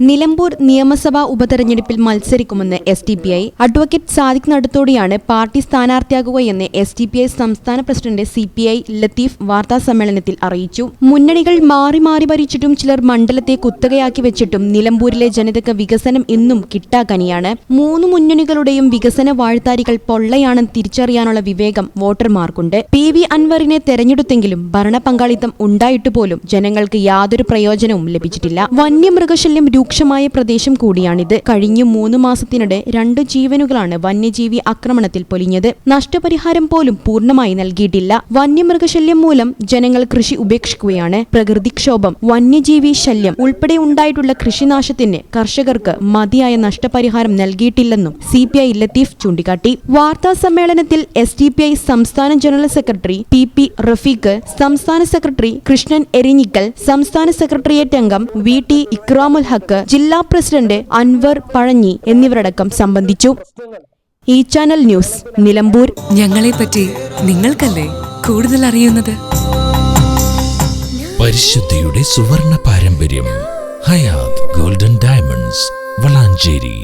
നിലമ്പൂർ നിയമസഭാ ഉപതെരഞ്ഞെടുപ്പിൽ മത്സരിക്കുമെന്ന് SDPI അഡ്വക്കേറ്റ് സാദിഖ് നടത്തോടിയാണ് പാർട്ടി സ്ഥാനാർത്ഥിയാകുകയെന്ന് SDPI സംസ്ഥാന പ്രസിഡന്റ് CPI ലത്തീഫ് വാർത്താസമ്മേളനത്തിൽ അറിയിച്ചു. മുന്നണികൾ മാറി മാറി ഭരിച്ചിട്ടും ചിലർ മണ്ഡലത്തെ കുത്തകയാക്കി വെച്ചിട്ടും നിലമ്പൂരിലെ ജനതയ്ക്ക് വികസനം ഇന്നും കിട്ടാക്കനിയാണ്. മൂന്ന് മുന്നണികളുടെയും വികസന വാഴ്ത്താരികൾ പൊള്ളയാണെന്ന് തിരിച്ചറിയാനുള്ള വിവേകം വോട്ടർമാർക്കുണ്ട്. PV അൻവറിനെ തെരഞ്ഞെടുത്തെങ്കിലും ഭരണ പങ്കാളിത്തം ഉണ്ടായിട്ടുപോലും ജനങ്ങൾക്ക് യാതൊരു പ്രയോജനവും ലഭിച്ചിട്ടില്ല. വന്യമൃഗശല്യം രൂക്ഷമായ പ്രദേശം കൂടിയാണിത്. കഴിഞ്ഞ 3 മാസത്തിനിടെ 2 ജീവനുകളാണ് വന്യജീവി ആക്രമണത്തിൽ പൊലിഞ്ഞത്. നഷ്ടപരിഹാരം പോലും പൂർണ്ണമായി നൽകിയിട്ടില്ല. വന്യമൃഗശല്യം മൂലം ജനങ്ങൾ കൃഷി ഉപേക്ഷിക്കുകയാണ്. പ്രകൃതിക്ഷോഭം, വന്യജീവി ശല്യം ഉൾപ്പെടെ ഉണ്ടായിട്ടുള്ള കൃഷിനാശത്തിന് കർഷകർക്ക് മതിയായ നഷ്ടപരിഹാരം നൽകിയിട്ടില്ലെന്നും CPI ലത്തീഫ് ചൂണ്ടിക്കാട്ടി. വാർത്താ സമ്മേളനത്തിൽ SDPI സംസ്ഥാന ജനറൽ സെക്രട്ടറി PP റഫീഖ്, സംസ്ഥാന സെക്രട്ടറി കൃഷ്ണൻ എരിഞ്ഞിക്കൽ, സംസ്ഥാന സെക്രട്ടേറിയറ്റ് അംഗം VT ഇക്രാമുൽ ഹക്ക്, ജില്ലാ പ്രസിഡന്റ് അൻവർ പഴഞ്ഞി എന്നിവരടക്കം സംബന്ധിച്ചു. ഈ ചാനൽ ന്യൂസ്, നിലമ്പൂർ. ഞങ്ങളെപ്പറ്റി നിങ്ങൾക്കല്ലേ കൂടുതൽ അറിയുന്നത്? പരിശുദ്ധിയുടെ സുവർണ പാരമ്പര്യം. Hayath golden diamonds, Valanchery.